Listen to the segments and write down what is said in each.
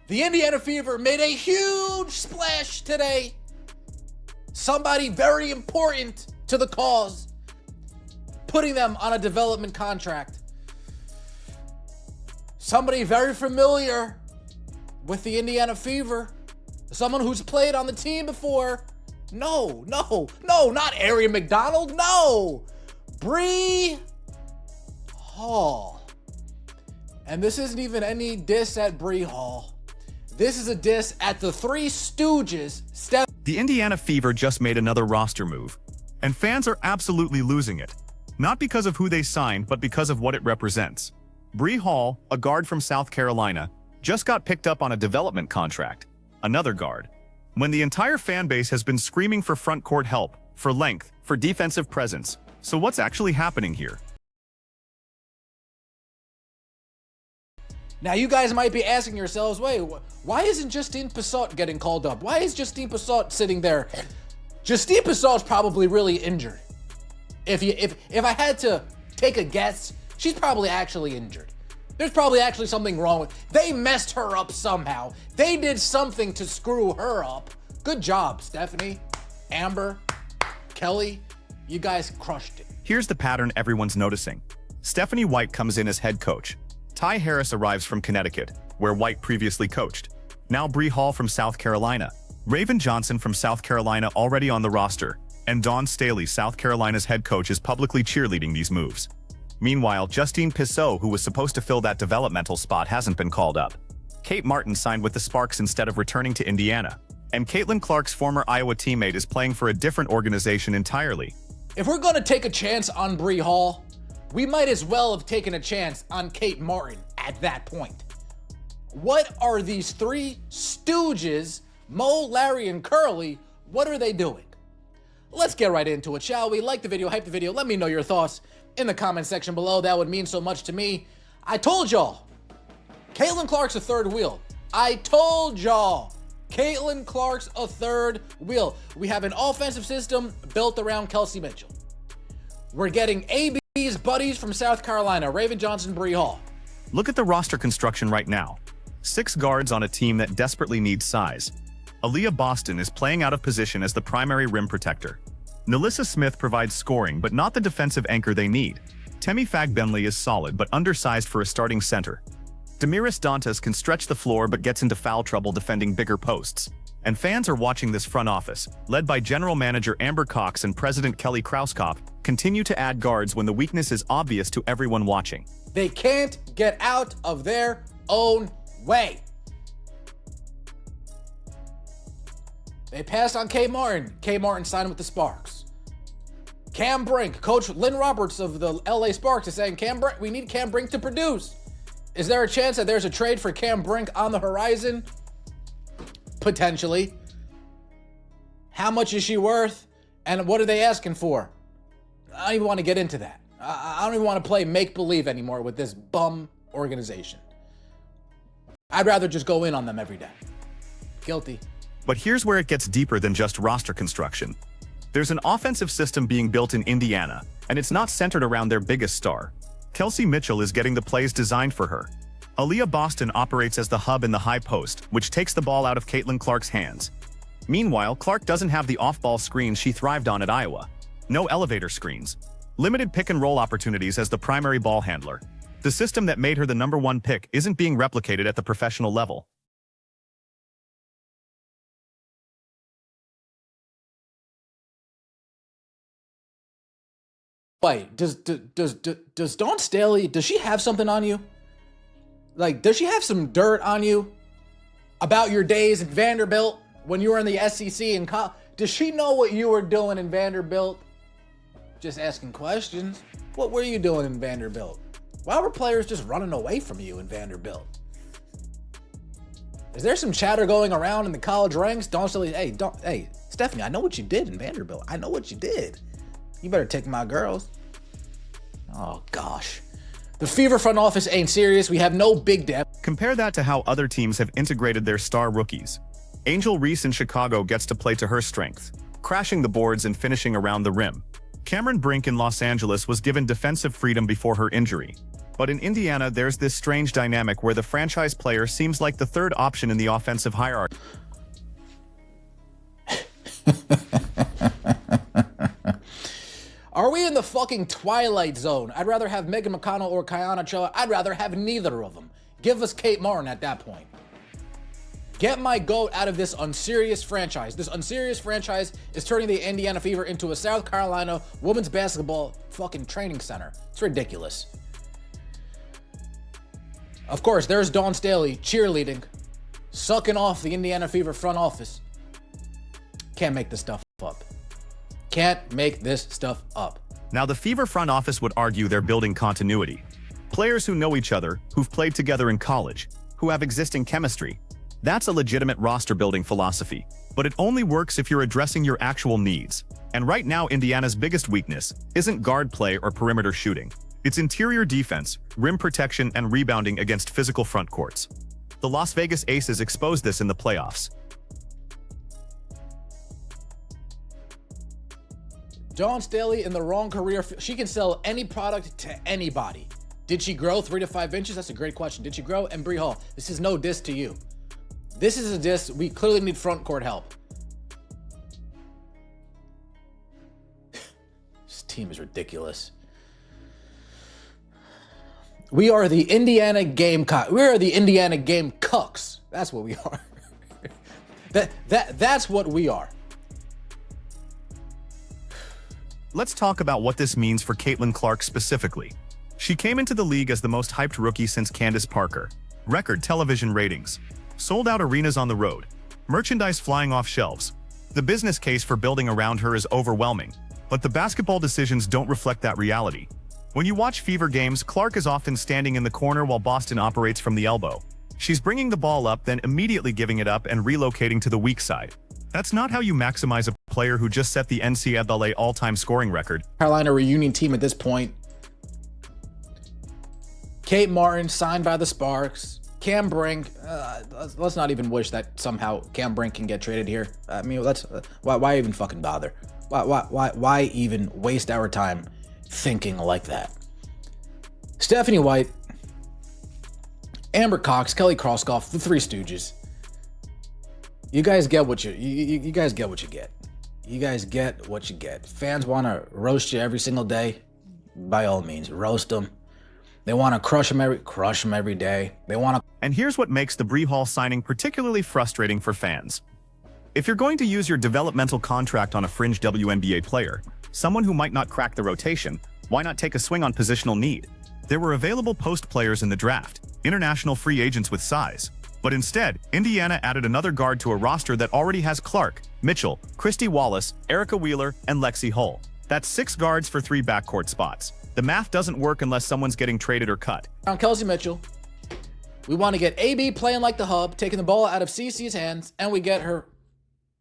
The Indiana Fever made a huge splash today. Somebody very important to the cause, putting them on a development contract. Somebody very familiar with the Indiana Fever. Someone who's played on the team before. No, not Arian McDonald. No, Bree Hall. And this isn't even any diss at Bree Hall. This is a diss at the Three Stooges. The Indiana Fever just made another roster move, and fans are absolutely losing it. Not because of who they signed, but because of what it represents. Bree Hall, a guard from South Carolina, just got picked up on a development contract. Another guard. When the entire fan base has been screaming for front court help, for length, for defensive presence. So what's actually happening here? Now you guys might be asking yourselves, wait, why isn't Justine Passot getting called up? Why is Justine Passot sitting there? Justine Passot's probably really injured. If I had to take a guess, she's probably actually injured. There's probably actually something wrong with. They messed her up somehow. They did something to screw her up. Good job, Stephanie, Amber, Kelly. You guys crushed it. Here's the pattern everyone's noticing. Stephanie White comes in as head coach. Ty Harris arrives from Connecticut, where White previously coached. Now Bree Hall from South Carolina. Raven Johnson from South Carolina already on the roster. And Dawn Staley, South Carolina's head coach, is publicly cheerleading these moves. Meanwhile, Justine Passot, who was supposed to fill that developmental spot, hasn't been called up. Kate Martin signed with the Sparks instead of returning to Indiana. And Caitlin Clark's former Iowa teammate is playing for a different organization entirely. If we're going to take a chance on Bree Hall, we might as well have taken a chance on Kate Martin at that point. What are these Three Stooges, Mo, Larry, and Curly, what are they doing? Let's get right into it, shall we? Like the video, hype the video, let me know your thoughts in the comment section below. That would mean so much to me. I told y'all, Caitlin Clark's a third wheel. I told y'all, Caitlin Clark's a third wheel. We have an offensive system built around Kelsey Mitchell. We're getting AB's buddies from South Carolina, Raven Johnson, Bree Hall. Look at the roster construction right now. 6 guards on a team that desperately needs size. Aaliyah Boston is playing out of position as the primary rim protector. Nalissa Smith provides scoring, but not the defensive anchor they need. Temi Fagbenley is solid, but undersized for a starting center. Damiris Dantas can stretch the floor, but gets into foul trouble defending bigger posts. And fans are watching this front office, led by General Manager Amber Cox and President Kelly Krauskopf, continue to add guards when the weakness is obvious to everyone watching. They can't get out of their own way. They passed on Kay Martin. Kay Martin signed with the Sparks. Cam Brink, Coach Lynn Roberts of the LA Sparks is saying, we need Cam Brink to produce. Is there a chance that there's a trade for Cam Brink on the horizon? Potentially. How much is she worth? And what are they asking for? I don't even want to get into that. I don't even want to play make-believe anymore with this bum organization. I'd rather just go in on them every day. Guilty. But here's where it gets deeper than just roster construction. There's an offensive system being built in Indiana, and it's not centered around their biggest star. Kelsey Mitchell is getting the plays designed for her. Aaliyah Boston operates as the hub in the high post, which takes the ball out of Caitlin Clark's hands. Meanwhile, Clark doesn't have the off-ball screens she thrived on at Iowa. No elevator screens. Limited pick-and-roll opportunities as the primary ball handler. The system that made her the #1 pick isn't being replicated at the professional level. Wait, does Dawn Staley, does she have something on you? Like, does she have some dirt on you about your days at Vanderbilt when you were in the SEC and college? Does she know what you were doing in Vanderbilt? Just asking questions. What were you doing in Vanderbilt? Why were players just running away from you in Vanderbilt? Is there some chatter going around in the college ranks? Dawn Staley, hey, Stephanie, I know what you did in Vanderbilt. I know what you did. You better take my girls. Oh, gosh. The Fever front office ain't serious. We have no big depth. Compare that to how other teams have integrated their star rookies. Angel Reese in Chicago gets to play to her strength, crashing the boards and finishing around the rim. Cameron Brink in Los Angeles was given defensive freedom before her injury. But in Indiana, there's this strange dynamic where the franchise player seems like the third option in the offensive hierarchy. Are we in the fucking Twilight Zone? I'd rather have Megan McConnell or Kiana Choa. I'd rather have neither of them. Give us Kate Martin at that point. Get my goat out of this unserious franchise. This unserious franchise is turning the Indiana Fever into a South Carolina women's basketball fucking training center. It's ridiculous. Of course, there's Dawn Staley cheerleading, sucking off the Indiana Fever front office. Can't make this stuff up. Can't make this stuff up. Now, the Fever front office would argue they're building continuity. Players who know each other, who've played together in college, who have existing chemistry. That's a legitimate roster-building philosophy, but it only works if you're addressing your actual needs. And right now, Indiana's biggest weakness isn't guard play or perimeter shooting. It's interior defense, rim protection, and rebounding against physical front courts. The Las Vegas Aces exposed this in the playoffs. Dawn Staley in the wrong career. She can sell any product to anybody. Did she grow 3 to 5 inches? That's a great question. Did she grow? And Bree Hall, this is no diss to you. This is a diss. We clearly need front court help. This team is ridiculous. We are the Indiana Gamecock. We are the Indiana Gamecocks. That's what we are. That's what we are. Let's talk about what this means for Caitlin Clark specifically. She came into the league as the most hyped rookie since Candace Parker. Record television ratings. Sold-out arenas on the road. Merchandise flying off shelves. The business case for building around her is overwhelming, but the basketball decisions don't reflect that reality. When you watch Fever games, Clark is often standing in the corner while Boston operates from the elbow. She's bringing the ball up, then immediately giving it up and relocating to the weak side. That's not how you maximize a player who just set the NCAA all-time scoring record. Carolina reunion team at this point. Kate Martin signed by the Sparks. Cam Brink. Let's not even wish that somehow Cam Brink can get traded here. I mean, why even fucking bother? Why even waste our time thinking like that? Stephanie White, Amber Cox, Kelly Krauskopf, the Three Stooges. You guys get what you guys get what you get. You guys get what you get. Fans want to roast you every single day. By all means, roast them. They want to crush them every day. They want to. And here's what makes the Bree Hall signing particularly frustrating for fans. If you're going to use your developmental contract on a fringe WNBA player, someone who might not crack the rotation, why not take a swing on positional need? There were available post players in the draft, international free agents with size. But instead, Indiana added another guard to a roster that already has Clark, Mitchell, Christy Wallace, Erica Wheeler, and Lexi Hull. That's 6 guards for 3 backcourt spots. The math doesn't work unless someone's getting traded or cut. On Kelsey Mitchell, we want to get AB playing like the hub, taking the ball out of CC's hands, and we get her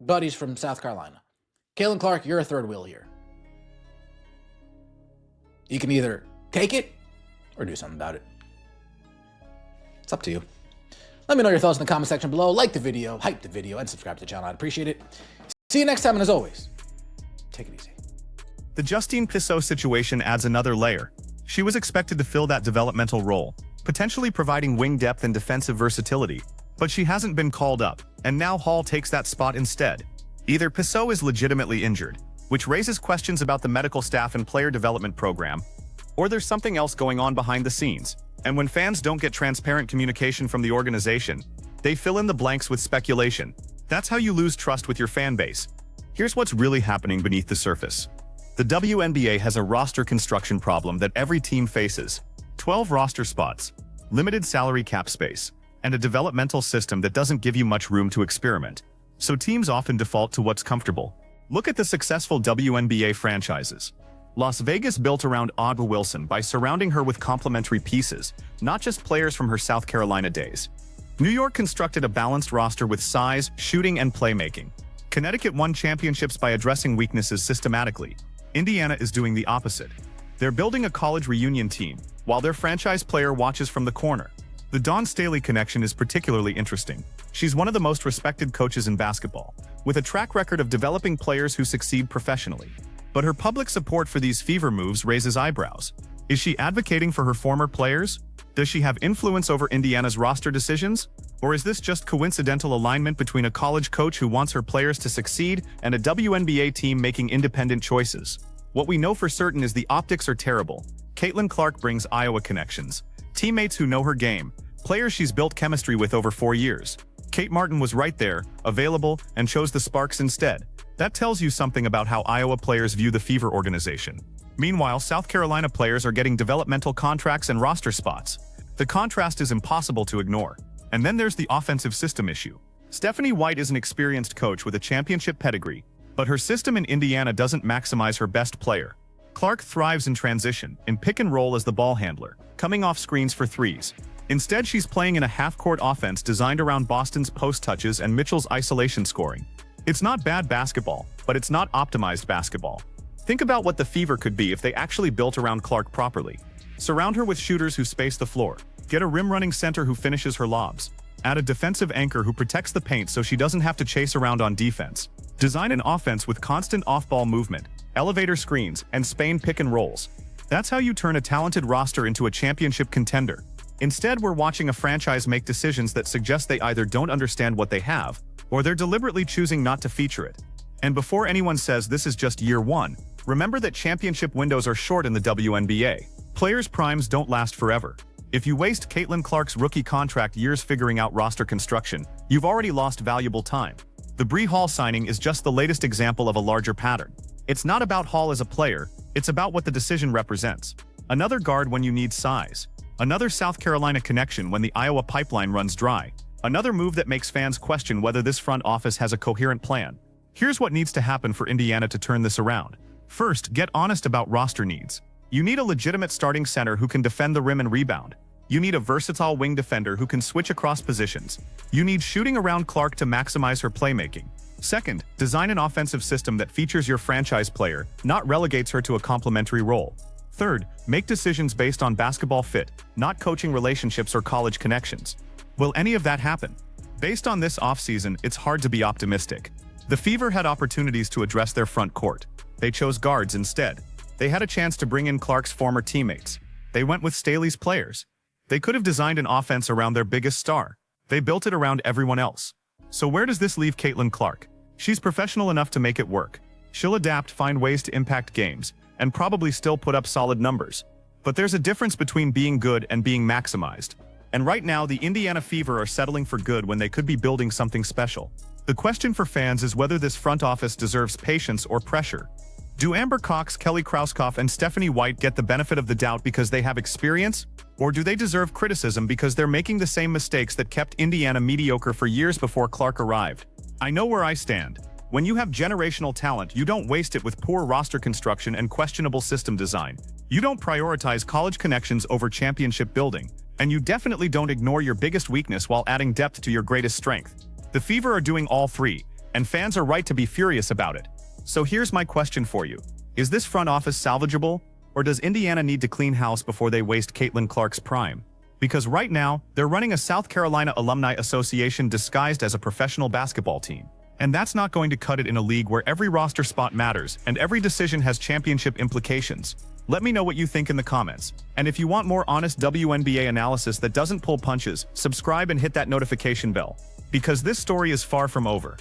buddies from South Carolina. Caitlin Clark, you're a third wheel here. You can either take it or do something about it. It's up to you. Let me know your thoughts in the comment section below. Like the video, hype the video, and subscribe to the channel. I'd appreciate it. See you next time, and as always, take it easy. The Justine Pissot situation adds another layer. She was expected to fill that developmental role, potentially providing wing depth and defensive versatility, but she hasn't been called up, and now Hall takes that spot instead. Either Pissot is legitimately injured, which raises questions about the medical staff and player development program, or there's something else going on behind the scenes. And when fans don't get transparent communication from the organization, they fill in the blanks with speculation. That's how you lose trust with your fan base. Here's what's really happening beneath the surface. The WNBA has a roster construction problem that every team faces. 12 roster spots, limited salary cap space, and a developmental system that doesn't give you much room to experiment. So teams often default to what's comfortable. Look at the successful WNBA franchises. Las Vegas built around Audra Wilson by surrounding her with complementary pieces, not just players from her South Carolina days. New York constructed a balanced roster with size, shooting, and playmaking. Connecticut won championships by addressing weaknesses systematically. Indiana is doing the opposite. They're building a college reunion team, while their franchise player watches from the corner. The Dawn Staley connection is particularly interesting. She's one of the most respected coaches in basketball, with a track record of developing players who succeed professionally. But her public support for these Fever moves raises eyebrows. Is she advocating for her former players? Does she have influence over Indiana's roster decisions? Or is this just coincidental alignment between a college coach who wants her players to succeed and a WNBA team making independent choices? What we know for certain is the optics are terrible. Caitlin Clark brings Iowa connections, teammates who know her game, players she's built chemistry with over 4 years. Kate Martin was right there, available, and chose the Sparks instead. That tells you something about how Iowa players view the Fever organization. Meanwhile, South Carolina players are getting developmental contracts and roster spots. The contrast is impossible to ignore. And then there's the offensive system issue. Stephanie White is an experienced coach with a championship pedigree, but her system in Indiana doesn't maximize her best player. Clark thrives in transition, in pick and roll as the ball handler, coming off screens for threes. Instead, she's playing in a half-court offense designed around Boston's post touches and Mitchell's isolation scoring. It's not bad basketball, but it's not optimized basketball. Think about what the Fever could be if they actually built around Clark properly. Surround her with shooters who space the floor. Get a rim-running center who finishes her lobs. Add a defensive anchor who protects the paint so she doesn't have to chase around on defense. Design an offense with constant off-ball movement, elevator screens, and Spain pick and rolls. That's how you turn a talented roster into a championship contender. Instead, we're watching a franchise make decisions that suggest they either don't understand what they have, or they're deliberately choosing not to feature it. And before anyone says this is just year one, remember that championship windows are short in the WNBA. Players' primes don't last forever. If you waste Caitlin Clark's rookie contract years figuring out roster construction, you've already lost valuable time. The Bree Hall signing is just the latest example of a larger pattern. It's not about Hall as a player, it's about what the decision represents. Another guard when you need size. Another South Carolina connection when the Iowa pipeline runs dry. Another move that makes fans question whether this front office has a coherent plan. Here's what needs to happen for Indiana to turn this around. First, get honest about roster needs. You need a legitimate starting center who can defend the rim and rebound. You need a versatile wing defender who can switch across positions. You need shooting around Clark to maximize her playmaking. Second, design an offensive system that features your franchise player, not relegates her to a complementary role. Third, make decisions based on basketball fit, not coaching relationships or college connections. Will any of that happen? Based on this offseason, it's hard to be optimistic. The Fever had opportunities to address their front court. They chose guards instead. They had a chance to bring in Clark's former teammates. They went with Staley's players. They could have designed an offense around their biggest star. They built it around everyone else. So where does this leave Caitlin Clark? She's professional enough to make it work. She'll adapt, find ways to impact games, and probably still put up solid numbers. But there's a difference between being good and being maximized. And right now, the Indiana Fever are settling for good when they could be building something special. The question for fans is whether this front office deserves patience or pressure. Do Amber Cox, Kelly Krauskopf, and Stephanie White get the benefit of the doubt because they have experience? Or do they deserve criticism because they're making the same mistakes that kept Indiana mediocre for years before Clark arrived? I know where I stand. When you have generational talent, you don't waste it with poor roster construction and questionable system design. You don't prioritize college connections over championship building. And you definitely don't ignore your biggest weakness while adding depth to your greatest strength. The Fever are doing all three, and fans are right to be furious about it. So here's my question for you. Is this front office salvageable, or does Indiana need to clean house before they waste Caitlin Clark's prime? Because right now, they're running a South Carolina Alumni Association disguised as a professional basketball team. And that's not going to cut it in a league where every roster spot matters and every decision has championship implications. Let me know what you think in the comments. And if you want more honest WNBA analysis that doesn't pull punches, subscribe and hit that notification bell. Because this story is far from over.